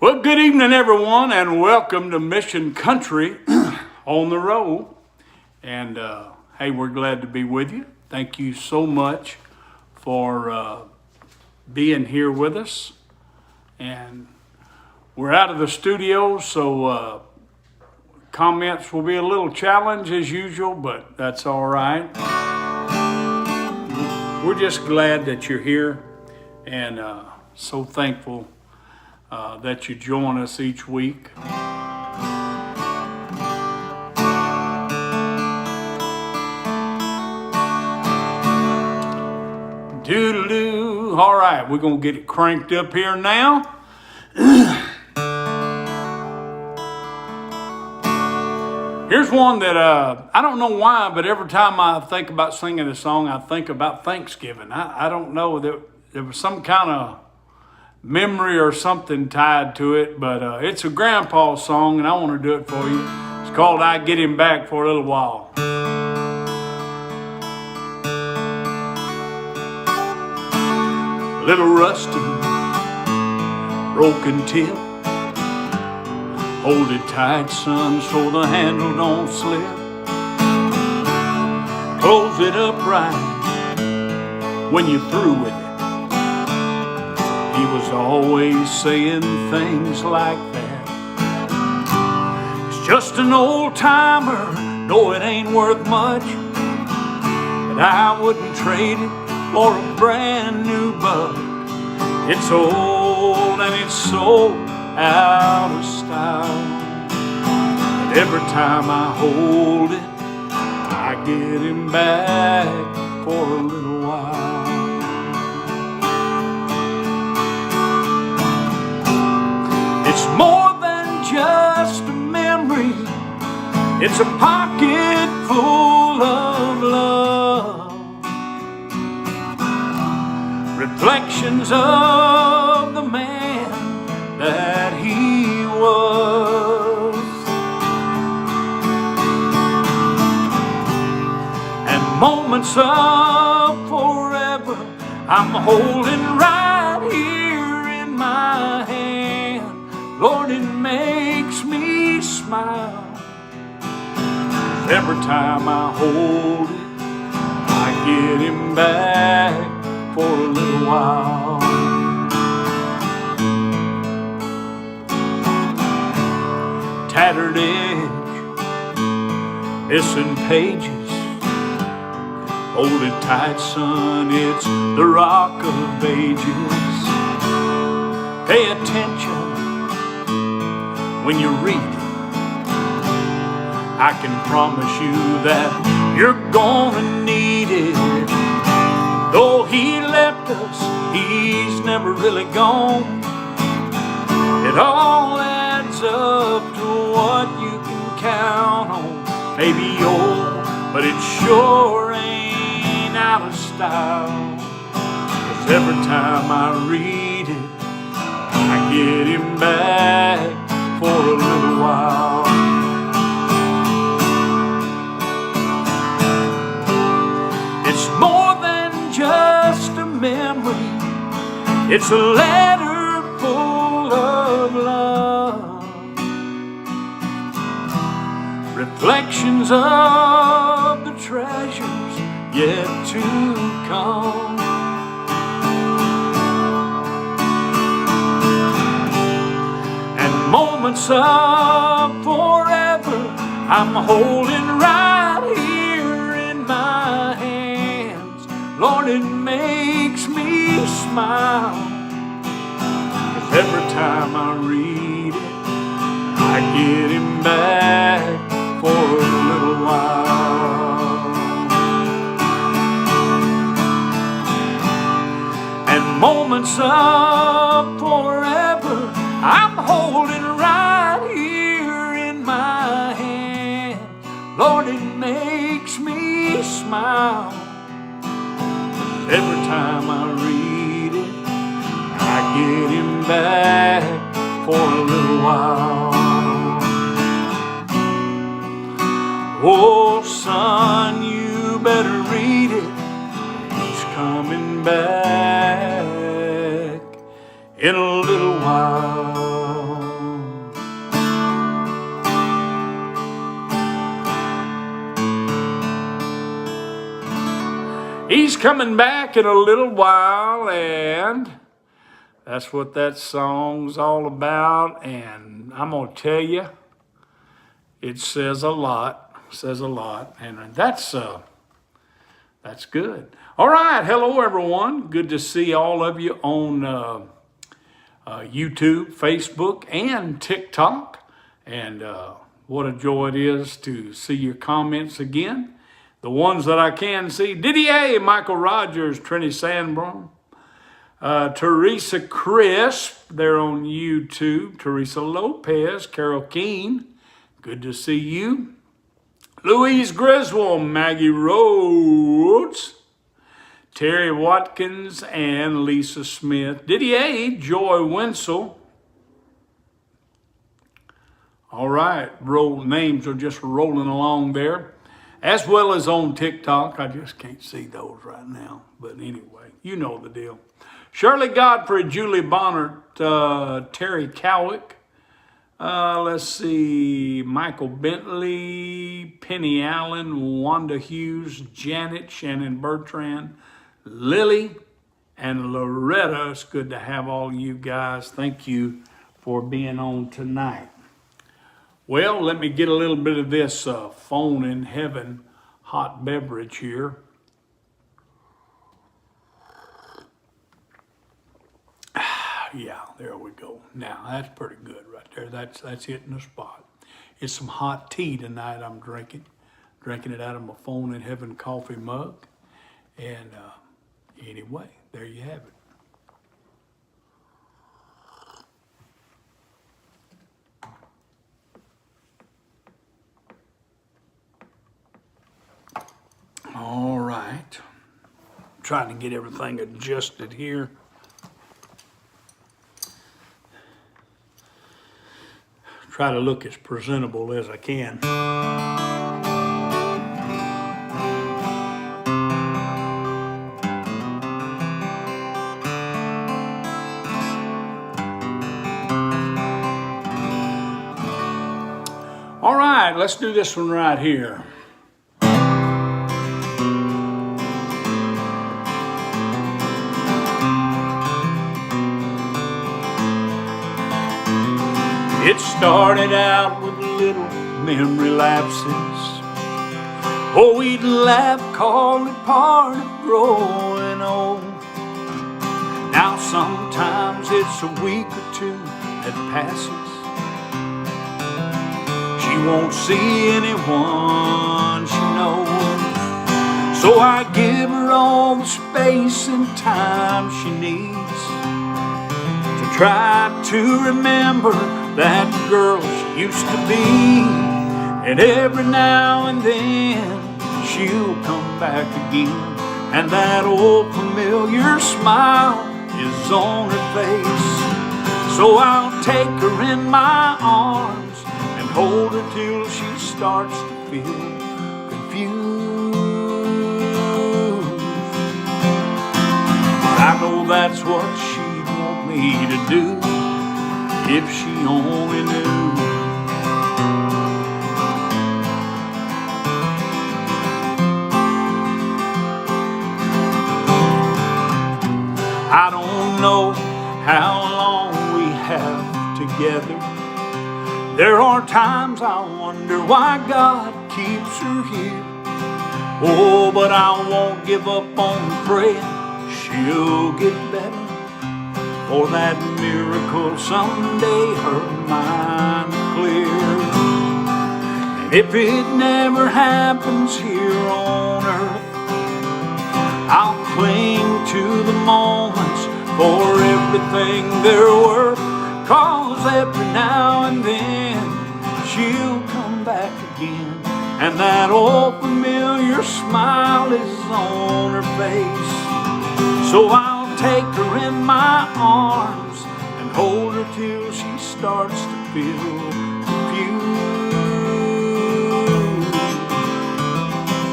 Well, good evening, everyone, and welcome to Mission Country on the road. And hey, we're glad to be with you. Thank you so much for being here with us. And we're out of the studio, so comments will be a little challenge as usual, but that's all right. We're just glad that you're here and so thankful that you join us each week. Doodle-doo. All right, we're going to get it cranked up here now. Here's one that I don't know why, but every time I think about singing a song, I think about Thanksgiving. I don't know, there was some kind of memory or something tied to it, but it's a grandpa song, and I want to do it for you. It's called I Get Him Back for a Little While. Little rusty, broken tip, hold it tight, son, so the handle don't slip. Close it up right when you're through with it. He was always saying things like that. It's just an old timer, no, it ain't worth much, but I wouldn't trade it for a brand new buck. It's old and it's so out of style, but every time I hold it, I get him back for a little while. It's more than just a memory, it's a pocket full of love, reflections of the man that he was, and moments of forever I'm holding right here in my hand. Lord, it makes me smile, 'cause every time I hold it, I get him back for a little while. Tattered edge, missing pages, hold it tight, son, it's the rock of ages. Pay attention when you read it. I can promise you that you're gonna need it. Though he left us, he's never really gone. It all adds up to what you can count on. Maybe old, but it sure ain't out of style. 'Cause every time I read it, I get him back for a little while. It's more than just a memory, it's a letter full of love, reflections of the treasures yet to come. Moments of forever I'm holding right here in my hands. Lord, it makes me smile, 'cause every time I read it, I get him back for a little while. And moments of forever I'm holding right here in my hand. Lord, it makes me smile. Every time I read it, I get him back for a little while. Oh, son, you better read it. He's coming back in a little while. coming back in a little while, and that's what that song's all about. And I'm going to tell you, it says a lot, and that's good. All right, hello everyone. Good to see all of you on YouTube, Facebook, and TikTok. And what a joy it is to see your comments again. The ones that I can see: Didier, Michael Rogers, Trini Sanborn, Teresa Crisp, they're on YouTube. Teresa Lopez, Carol Keene, good to see you. Louise Griswold, Maggie Rhodes, Terry Watkins, and Lisa Smith. Didier, Joy Winsel. All right, names are just rolling along there, as well as on TikTok. I just can't see those right now, but anyway, you know the deal. Shirley Godfrey, Julie Bonner, Terry Cowick. Let's see, Michael Bentley, Penny Allen, Wanda Hughes, Janet, Shannon Bertrand, Lily, and Loretta. It's good to have all you guys. Thank you for being on tonight. Well, let me get a little bit of this phone in heaven hot beverage here. Yeah, there we go. Now, that's pretty good right there. That's hitting the spot. It's some hot tea tonight I'm drinking. Drinking it out of my phone in heaven coffee mug. And anyway, there you have it. All right. Trying to get everything adjusted here. Try to look as presentable as I can. All right, let's do this one right here. It started out with little memory lapses. Oh, we'd laugh, call it part of growing old. Now sometimes it's a week or two that passes. She won't see anyone she knows, so I give her all the space and time she needs to try to remember that girl she used to be. And every now and then she'll come back again, and that old familiar smile is on her face. So I'll take her in my arms and hold her till she starts to feel confused. I know that's what she'd want me to do, if she only knew. I don't know how long we have together. There are times I wonder why God keeps her here. Oh, but I won't give up on praying she'll get better, for that miracle someday her mind clear. And if it never happens here on earth, I'll cling to the moments for everything they're worth. 'Cause every now and then she'll come back again, and that old familiar smile is on her face. So I'll take her in my arms and hold her till she starts to feel confused.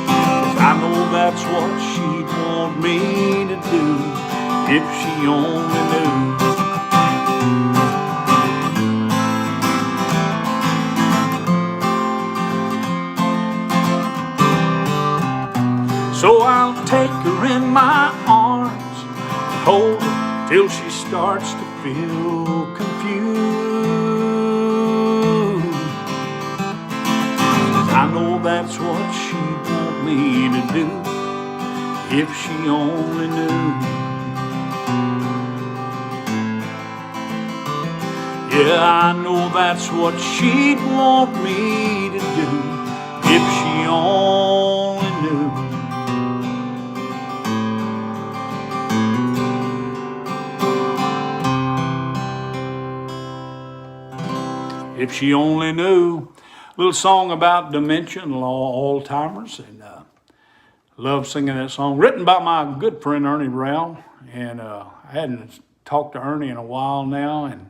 'Cause I know that's what she'd want me to do, if she only knew. So I'll take her in my hold her till she starts to feel confused. I know that's what she'd want me to do if she only knew. Yeah, I know that's what she'd want me to do if she only knew. If she only knew. A little song about dementia and Alzheimer's, and love singing that song. Written by my good friend Ernie Brown, and I hadn't talked to Ernie in a while now, and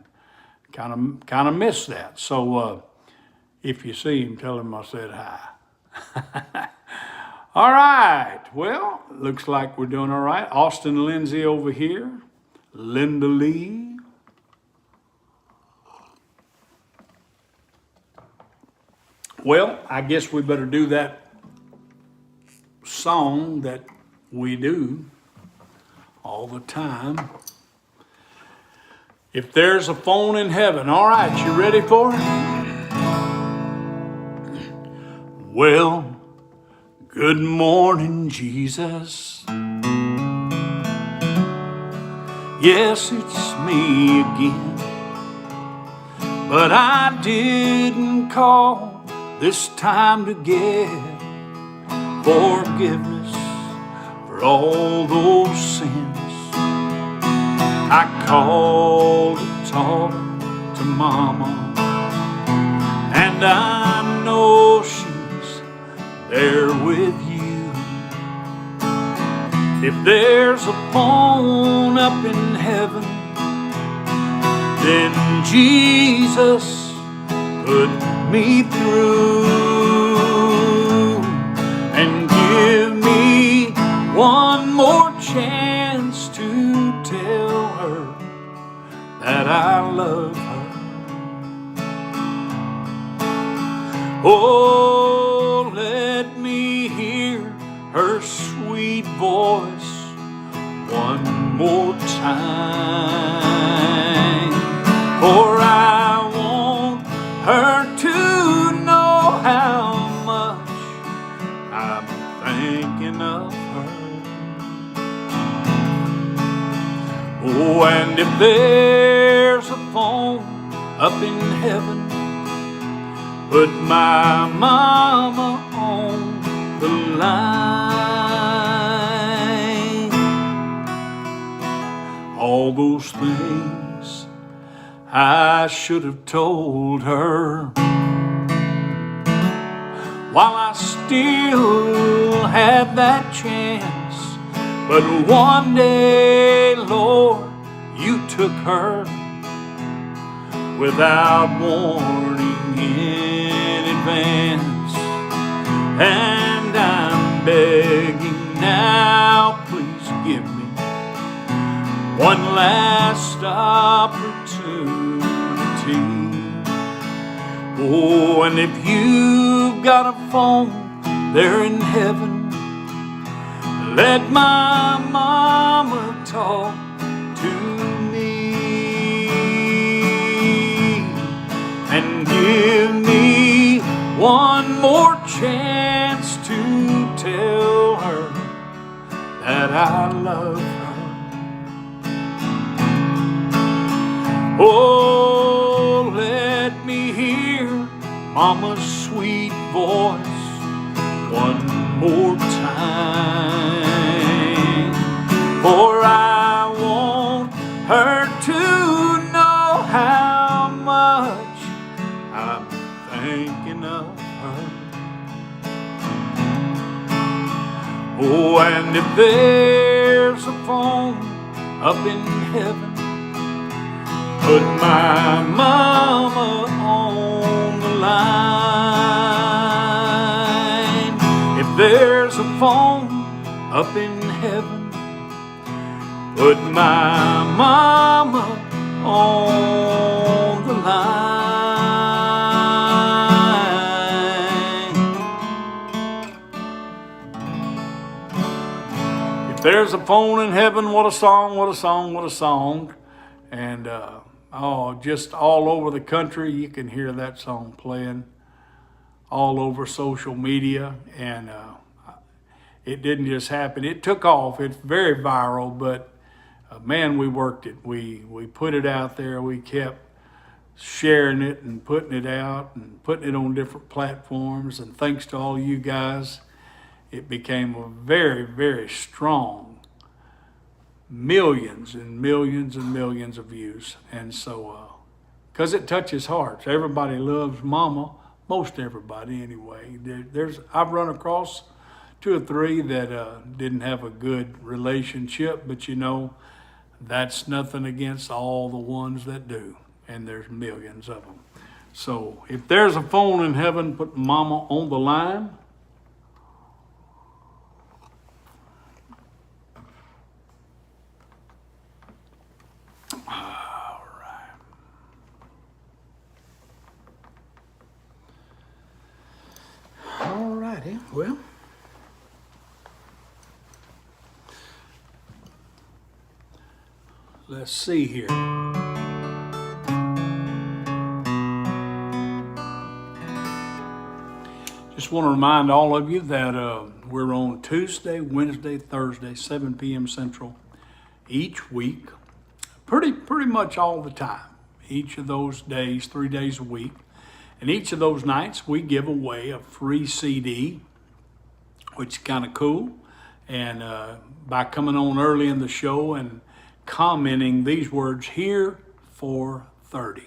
kind of miss that. So if you see him, tell him I said hi. All right. Well, looks like we're doing all right. Austin Lindsay over here. Linda Lee. Well, I guess we better do that song that we do all the time. If there's a phone in heaven. All right, you ready for it? Well, good morning, Jesus. Yes, it's me again. But I didn't call this time to get forgiveness for all those sins. I called to talk to Mama, and I know she's there with you. If there's a phone up in heaven, then Jesus put me through and give me one more chance to tell her that I love her. Oh, let me hear her sweet voice one more time, for I want her to know how much I'm thinking of her. Oh, and if there's a phone up in heaven, put my mama on the line. All those things I should have told her while I still had that chance. But one day, Lord, you took her without warning in advance. And I'm begging now, please give me one last opportunity. Oh, and if you've got a phone there in heaven, let my mama talk to me and give me one more chance to tell her that I love her. Oh, let me hear Mama's sweet voice one more time, for I want her to know how much I'm thinking of her. Oh, and if there's a phone up in heaven, put my mama on the line. If there's a phone up in heaven, put my mama on the line. If there's a phone in heaven, what a song, what a song, what a song. And just all over the country, you can hear that song playing all over social media. And it didn't just happen. It took off. It's very viral, but man, we worked it. We put it out there. We kept sharing it and putting it out and putting it on different platforms. And thanks to all you guys, it became a very, very strong millions and millions and millions of views. And so, because it touches hearts. Everybody loves Mama, most everybody anyway. I've run across 2 or 3 that didn't have a good relationship, but you know, that's nothing against all the ones that do. And there's millions of them. So if there's a phone in heaven, put Mama on the line. All righty, well. Let's see here. Just want to remind all of you that we're on Tuesday, Wednesday, Thursday, 7 p.m. Central each week, pretty much all the time. Each of those days, 3 days a week. And each of those nights, we give away a free CD, which is kind of cool. And by coming on early in the show and commenting these words, here for 30,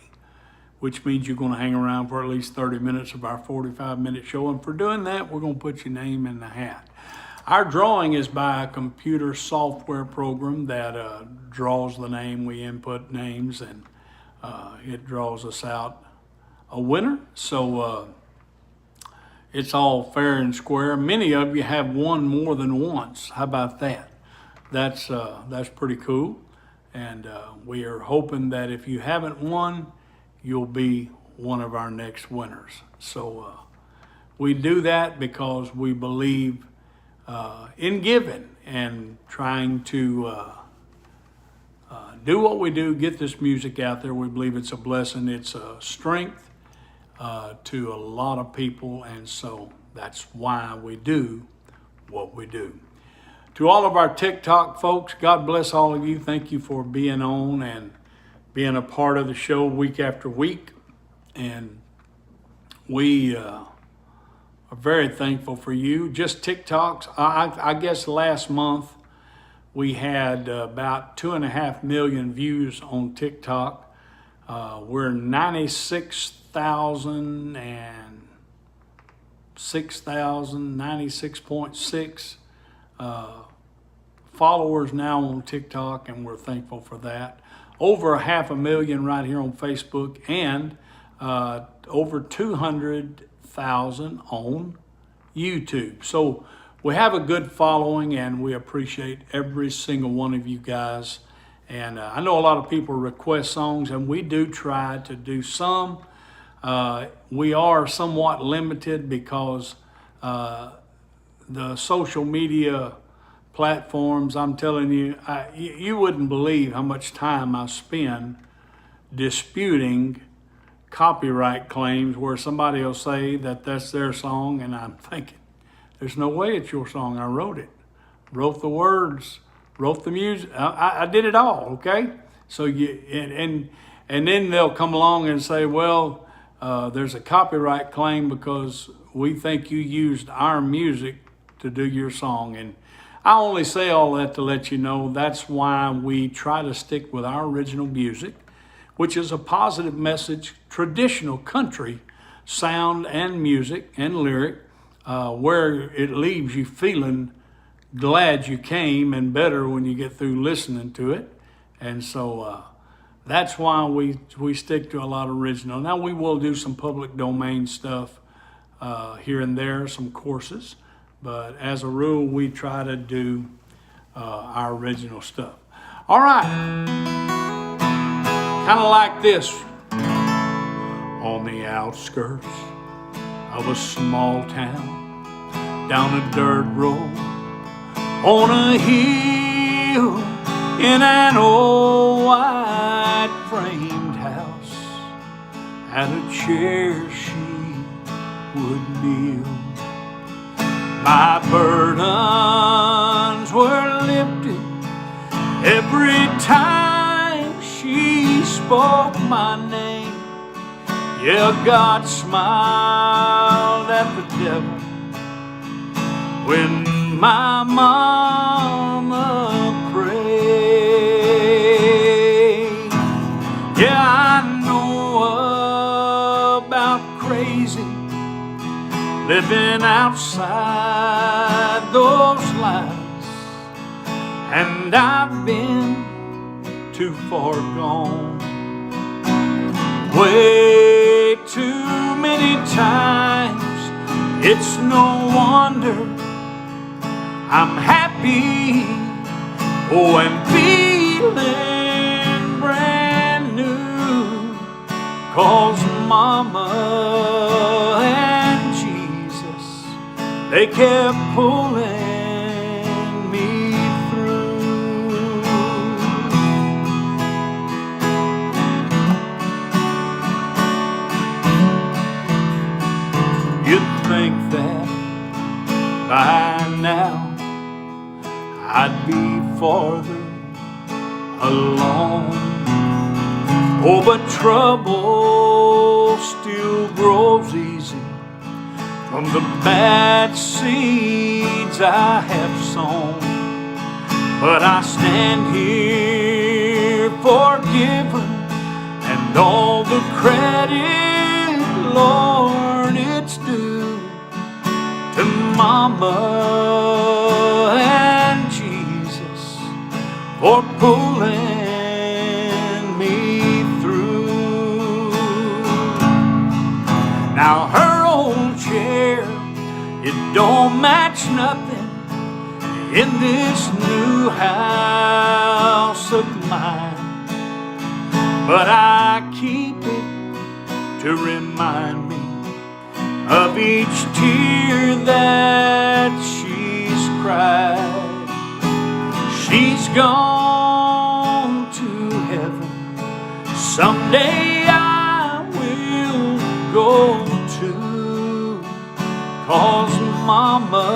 which means you're going to hang around for at least 30 minutes of our 45-minute show. And for doing that, we're going to put your name in the hat. Our drawing is by a computer software program that draws the name. We input names and it draws us out a winner. So it's all fair and square. Many of you have won more than once. How about that? That's pretty cool. And we are hoping that if you haven't won, you'll be one of our next winners. So we do that because we believe in giving and trying to do what we do, get this music out there. We believe it's a blessing. It's a strength to a lot of people, and so that's why we do what we do. To all of our TikTok folks, God bless all of you. Thank you for being on and being a part of the show week after week. And we are very thankful for you. Just TikToks, I guess last month we had about 2.5 million views on TikTok. We're 96.6 followers now on TikTok, and we're thankful for that. Over 500,000 right here on Facebook, and over 200,000 on YouTube. So we have a good following, and we appreciate every single one of you guys. And I know a lot of people request songs, and we do try to do some. We are somewhat limited because the social media platforms, I'm telling you, you wouldn't believe how much time I spend disputing copyright claims where somebody will say that that's their song, and I'm thinking, there's no way it's your song. I wrote it, wrote the words, wrote the music. I did it all, okay? So and then they'll come along and say, well, there's a copyright claim because we think you used our music to do your song. And I only say all that to let you know that's why we try to stick with our original music, which is a positive message, traditional country sound and music and lyric, where it leaves you feeling glad you came and better when you get through listening to it. And so that's why we stick to a lot of original. Now we will do some public domain stuff here and there, some courses, but as a rule we try to do our original stuff. All right, kind of like this. On the outskirts of a small town, down a dirt road, on a hill live in an old white framed house, and a chair she would kneel. My burdens were lifted every time she spoke my name. Yeah, God smiled at the devil when my mama prayed. Yeah, I know about crazy living outside those lines, and I've been too far gone, way too many times. It's no wonder I'm happy, oh, and feeling brand new, 'cause Mama and Jesus, they kept pulling me through. You'd think that by now I'd be farther along, oh, but trouble still grows easy from the bad seeds I have sown. But I stand here forgiven, and all the credit, Lord, it's due to Mama and Jesus for pulling me through. Now her old chair, it don't match nothing in this new house of mine, but I keep it to remind me of each tear that she's cried. She's gone to heaven. Someday I will go to, 'cause Mama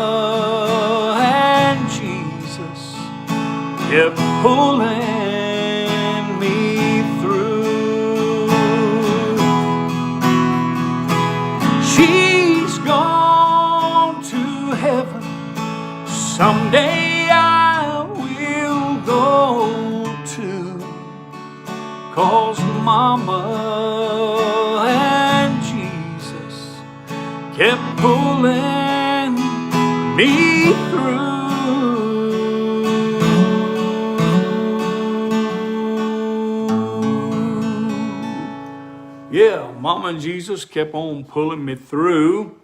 and Jesus kept pulling me through. She's gone to heaven. Someday I will go to, 'cause Mama and Jesus kept pulling me through. Yeah, Mama and Jesus kept on pulling me through.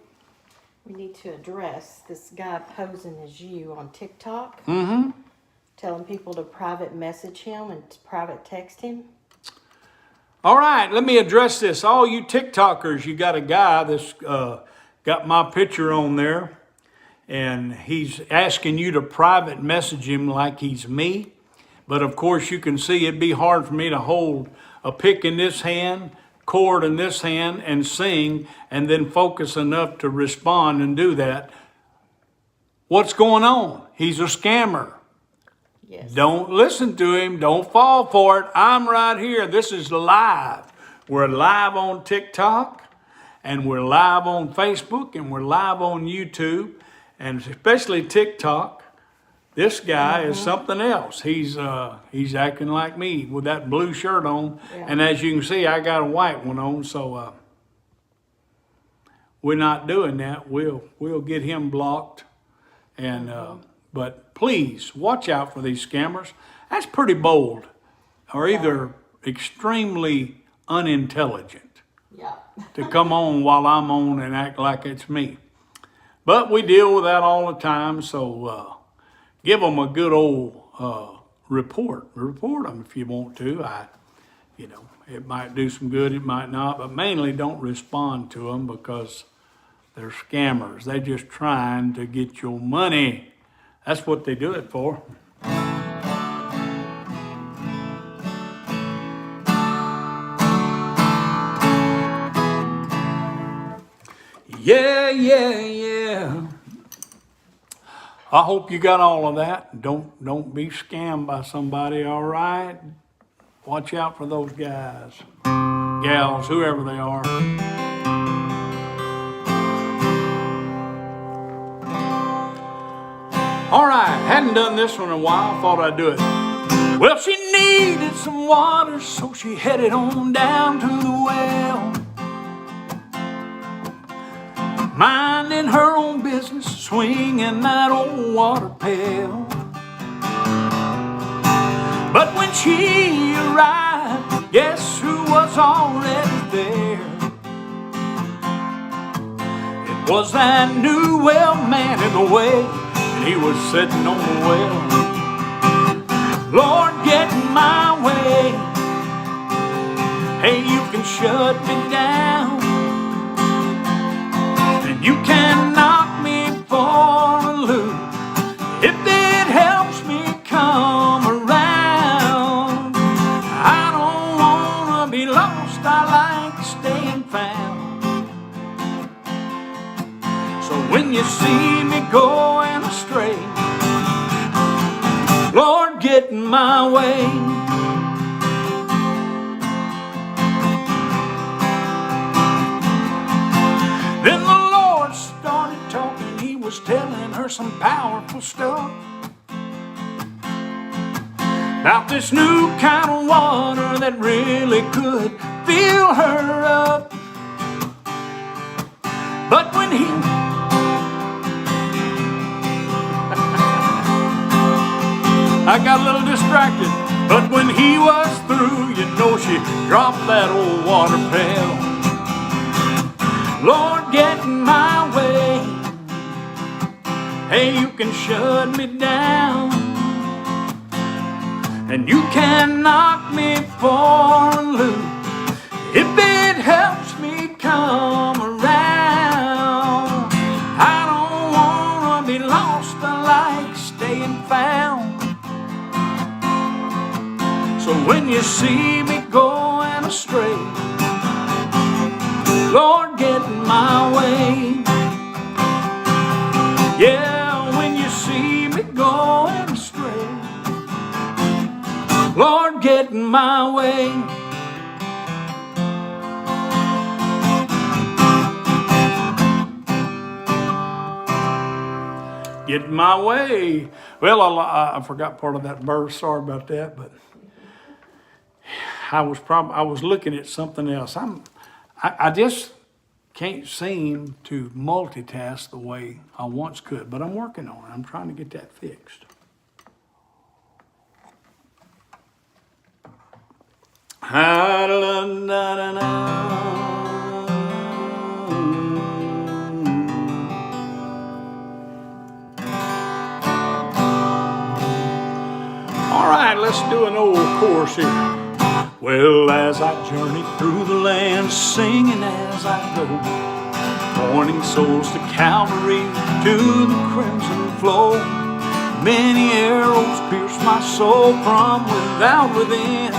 We need to address this guy posing as you on TikTok. Telling people to private message him and private text him. All right, let me address this. All you TikTokers, you got a guy that's got my picture on there, and he's asking you to private message him like he's me. But of course, you can see it'd be hard for me to hold a pick in this hand, chord in this hand, and sing, and then focus enough to respond and do that. What's going on? He's a scammer. Yes. Don't listen to him. Don't fall for it. I'm right here. This is live. We're live on TikTok, and we're live on Facebook, and we're live on YouTube, and especially TikTok. This guy is something else. He's acting like me with that blue shirt on, and as you can see, I got a white one on. So we're not doing that. We'll get him blocked, and but please watch out for these scammers. That's pretty bold, or either extremely unintelligent to come on while I'm on and act like it's me. But we deal with that all the time, so give them a good old report. Report them if you want to. It might do some good, it might not, but mainly don't respond to them because they're scammers. They're just trying to get your money. That's what they do it for. Yeah, yeah, yeah. I hope you got all of that. Don't be scammed by somebody, all right? Watch out for those guys, gals, whoever they are. All right, hadn't done this one in a while, thought I'd do it. Well, she needed some water, so she headed on down to the well. Minding her own business, swinging that old water pail. But when she arrived, guess who was already there? It was that new well man in the way, and he was sitting on the well. Lord, get in my way. Hey, you can shut me down, and you can knock me for a loop if it helps me come around. I don't wanna be lost, I like staying found. So when you see me going astray, Lord, get in my way. Then the Lord started talking, he was telling her some powerful stuff about this new kind of water that really could fill her up. But when he I got a little distracted, but when he was through, you know she dropped that old water pail. Lord, get in my way. Hey, you can shut me down, and you can knock me for a loop if it helps me come around. I don't wanna be lost, I like staying found. So when you see me going astray, Lord, get in my way. Yeah, when you see me going astray, Lord, get in my way. Get in my way. Well, I forgot part of that verse. Sorry about that, but I was looking at something else. I just can't seem to multitask the way I once could, but I'm working on it. I'm trying to get that fixed. All right, let's do an old chorus here. Well, as I journey through the land, singing as I go, pointing souls to Calvary, to the crimson flow. Many arrows pierce my soul from without within,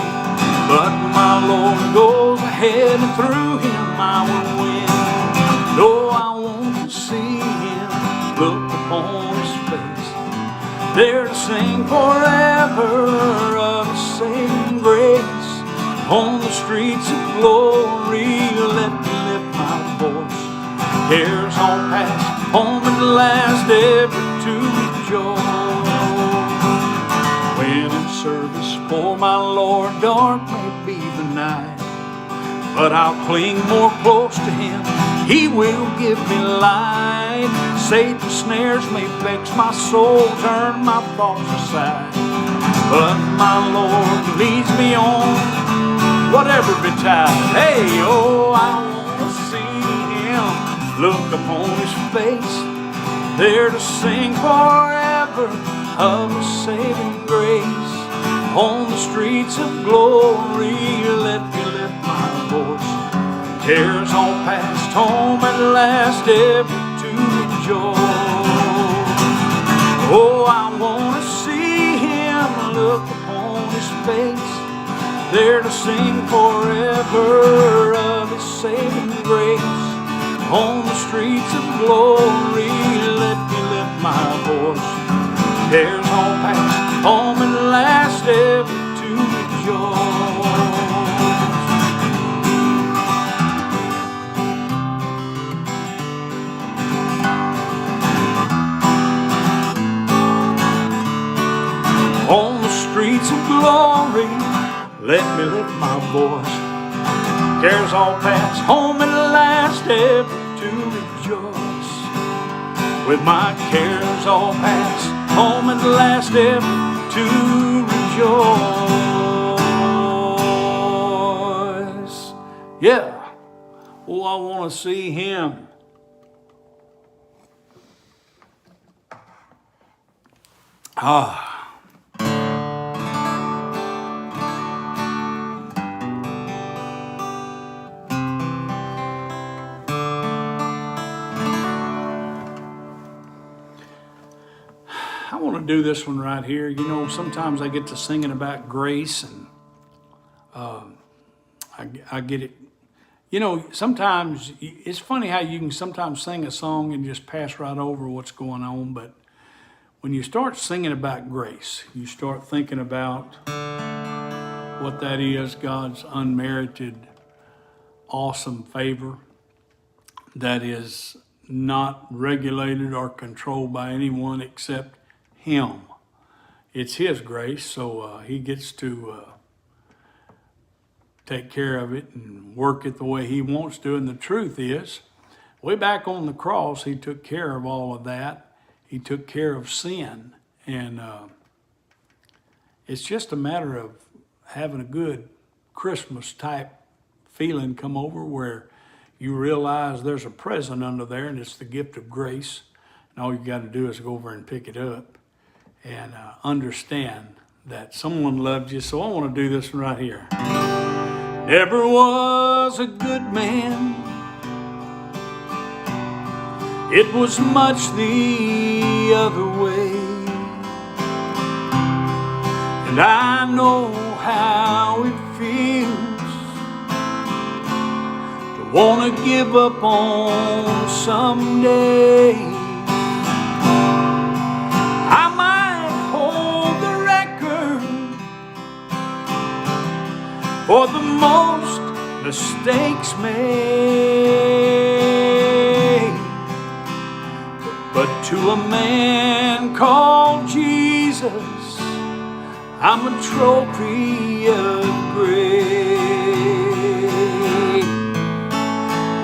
but my Lord goes ahead, and through him I will win. Though I want to see him, look upon his face, there to sing forever of his saving grace. On the streets of glory, let me lift my voice. Cares all past, home at last, ever to rejoice. When in service for my Lord, dark may be the night, but I'll cling more close to him, he will give me light. Satan's snares may vex my soul, turn my thoughts aside, but my Lord leads me on, whatever betide. Hey, oh, I want to see him, look upon his face, there to sing forever of his saving grace. On the streets of glory, let me lift my voice. Cares all past, home at last, ever to rejoice. Oh, I want to see him, look upon his face, there to sing forever of his saving grace. On the streets of glory, let me lift my voice. Cares all past, home at last, ever to rejoice. On the streets of glory, let me lift my voice. Cares all past, home at last, ever to rejoice. With my cares all past, home at last, ever to rejoice. Yeah. Oh, I want to see him. Ah. I want to do this one right here. You know, sometimes I get to singing about grace, and I get it. You know, sometimes it's funny how you can sometimes sing a song and just pass right over what's going on. But when you start singing about grace, you start thinking about what that is, God's unmerited, awesome favor that is not regulated or controlled by anyone except Him. It's His grace, so He gets to take care of it and work it the way He wants to. And the truth is, way back on the cross, He took care of all of that. He took care of sin. And it's just a matter of having a good Christmas type feeling come over where you realize there's a present under there, and it's the gift of grace. And all you got to do is go over and pick it up and understand that someone loved you. So I want to do this right here. Never was a good man. It was much the other way. And I know how it feels to want to give up on someday. I might hold the record for the most mistakes made, but to a man called Jesus, I'm a trophy of grace.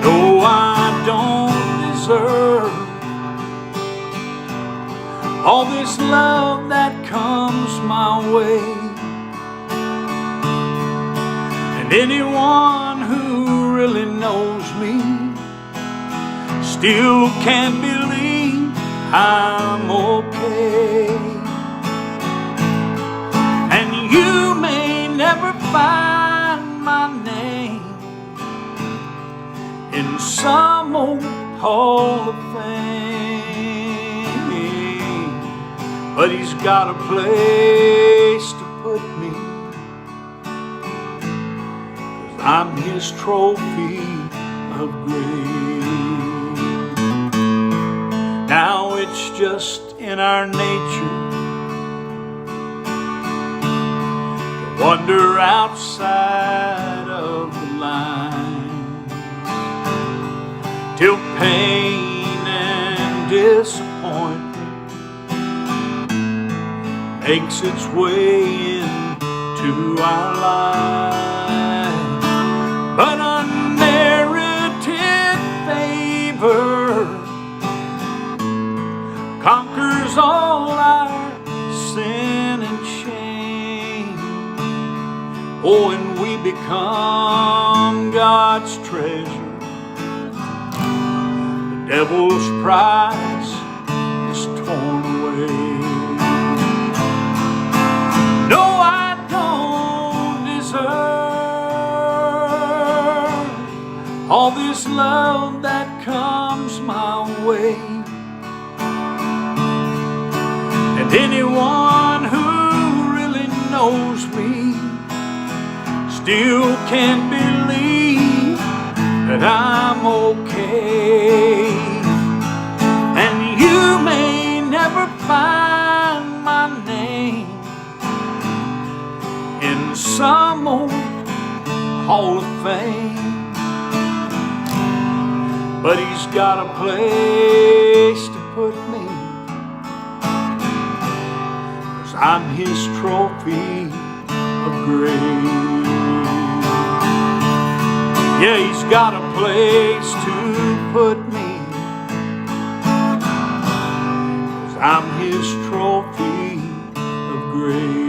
No, I don't deserve all this love that comes my way. And anyone who really knows me still can't believe I'm okay. And you may never find my name in some old hall of fame, but He's got a place to put me, 'cause I'm His trophy of grace. Now it's just in our nature to wander outside of the line, till pain and disappointment makes its way into our lives. But unmerited favor conquers all our sin and shame. Oh, and we become God's treasure. The devil's prize is torn away. No, I don't deserve all this love that comes my way. And anyone who really knows me still can't believe that I'm okay. grave. And you may never find my name in some old Hall of Fame, but he's got a place to put me, 'cause I'm his trophy of grace. Yeah, he's got a place to put me, 'cause I'm his trophy of grace.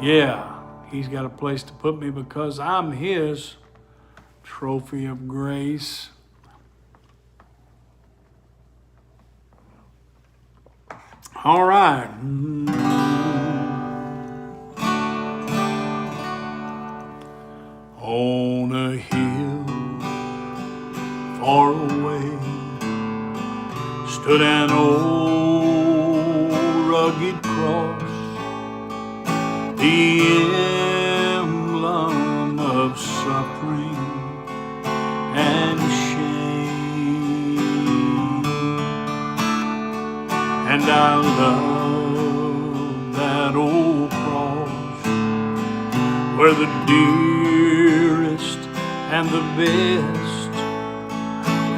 Yeah, he's got a place to put me because I'm his trophy of grace. All right. On a hill far away stood an old rugged cross, the emblem of suffering and shame. And I love that old cross, where the dearest and the best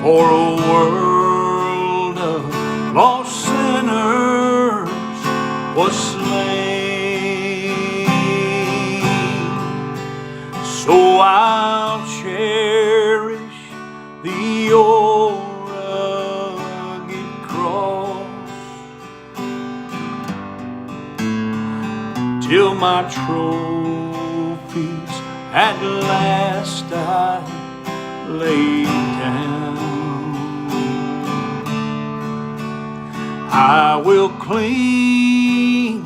for a world of lost sinners was slain. So I'll cherish the old rugged cross till my trophies at last I lay down. I will cling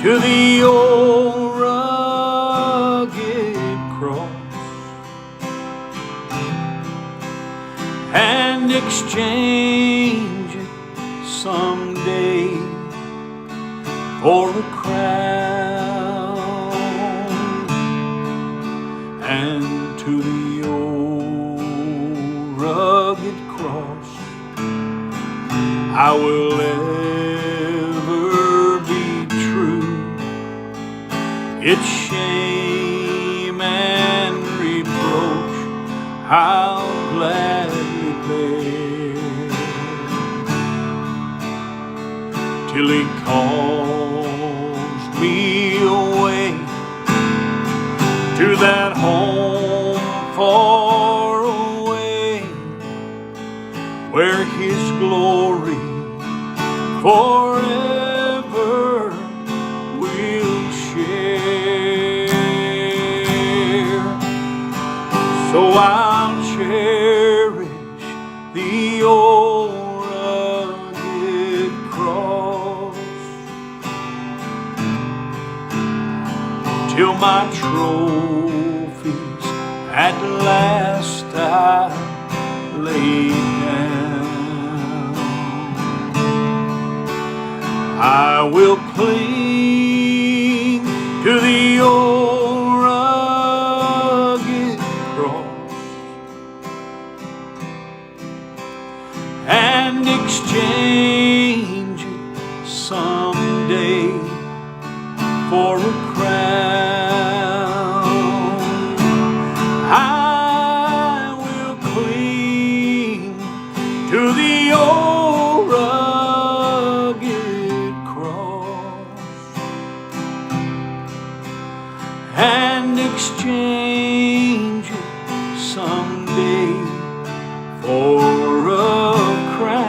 to the old rugged cross and exchange it someday for a crown. And to the old rugged cross I will ever be true. Its shame and reproach I'll gladly bear, till he calls me away to that home far away, where his glory forever will share. So I'll cherish the old rugged cross till my trophies at last I lay down. I will cling to the old rugged cross and exchange it someday for a crown. I will cling to the old rugged cross and exchange it someday for a crown.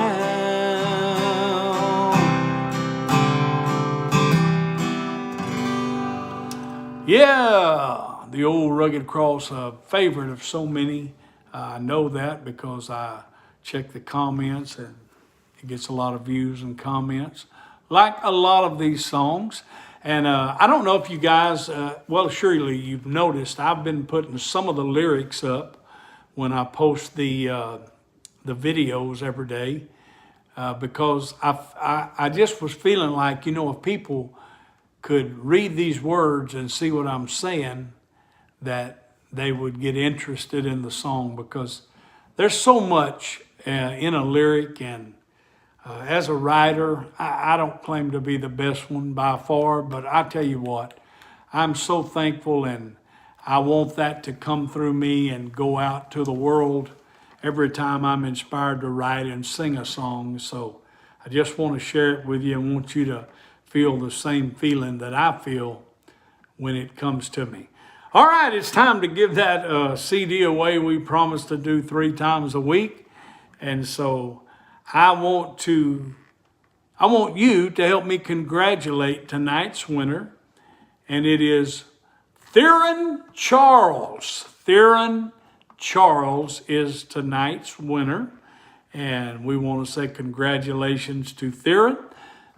Yeah, the old rugged cross, a favorite of so many. I know that because I check the comments and it gets a lot of views and comments, like a lot of these songs. And I don't know if you guys, well, surely you've noticed, I've been putting some of the lyrics up when I post the videos every day, because I just was feeling like, if people could read these words and see what I'm saying, that they would get interested in the song, because there's so much in a lyric. And as a writer, I don't claim to be the best one by far, but I tell you what, I'm so thankful, and I want that to come through me and go out to the world every time I'm inspired to write and sing a song. So I just want to share it with you and want you to feel the same feeling that I feel when it comes to me. All right, it's time to give that CD away. We promised to do 3 times a week. And so I want you to help me congratulate tonight's winner. And it is Theron Charles. Theron Charles is tonight's winner. And we want to say congratulations to Theron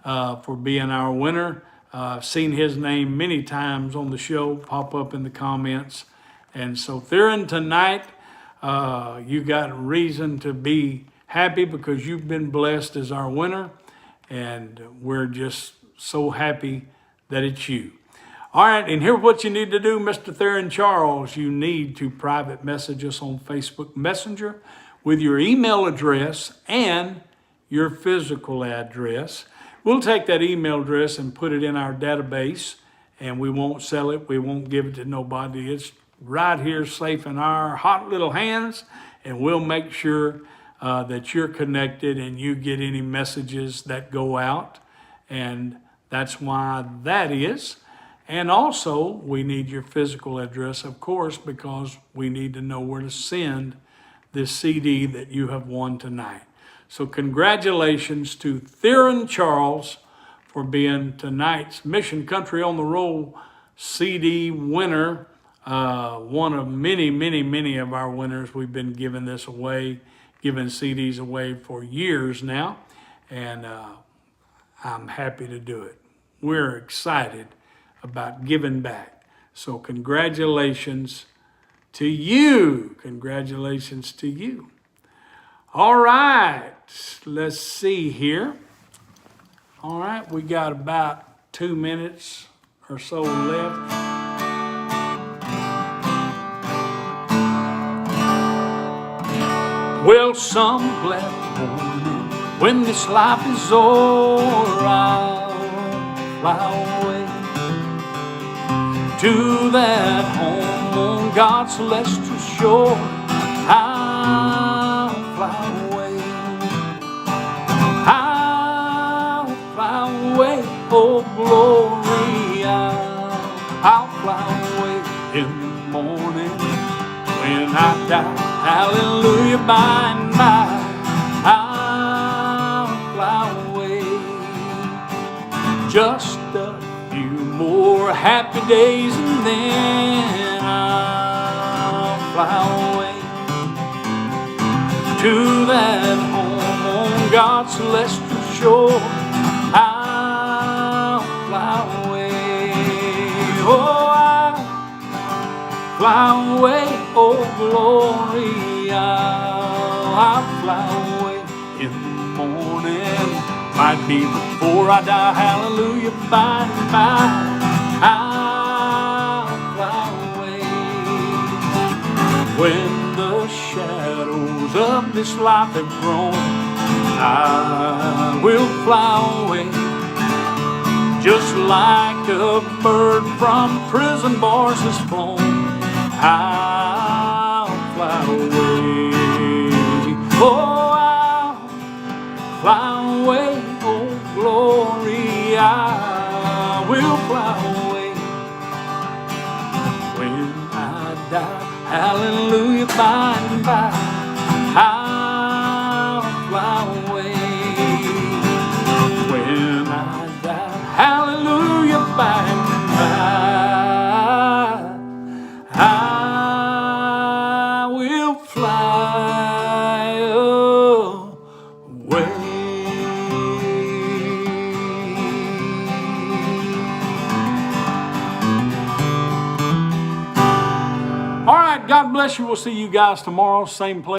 for being our winner. I've seen his name many times on the show pop up in the comments. And so Theron, tonight, you got reason to be happy because you've been blessed as our winner. And we're just so happy that it's you. All right, and here's what you need to do, Mr. Theron Charles. You need to private message us on Facebook Messenger with your email address and your physical address. We'll take that email address and put it in our database, and we won't sell it. We won't give it to nobody. It's right here safe in our hot little hands, and we'll make sure that you're connected and you get any messages that go out. And that's why that is. And also, we need your physical address, of course, because we need to know where to send this CD that you have won tonight. So congratulations to Theron Charles for being tonight's Mission Country on the Roll CD winner. One of many, many, many of our winners. We've been giving this away, giving CDs away for years now. And I'm happy to do it. We're excited about giving back. So congratulations to you. Congratulations to you. All right, let's see here. All right, we got about 2 minutes or so left. Well, some glad morning when this life is o'er, I'll fly away to that home on God's celestial shore. I'll fly away. I'll fly away, oh glory. I'll fly away in the morning when I die. Hallelujah, by and by. I'll fly away. Just a few more happy days and then I'll fly away to that home on God's celestial shore. I'll fly away. Oh, I'll fly away, oh glory. I'll fly away in the morning. Might be before I die, hallelujah, by and by. I'll fly away. When the shadows of this life have grown, I will fly away. Just like a bird from prison bars is flown, I'll fly away. Oh, I'll fly away, oh glory. I will fly away when I die. Hallelujah, by and by. I'll fly away when I die. Hallelujah, by and by. I will fly away. All right, God bless you. We'll see you guys tomorrow, same place.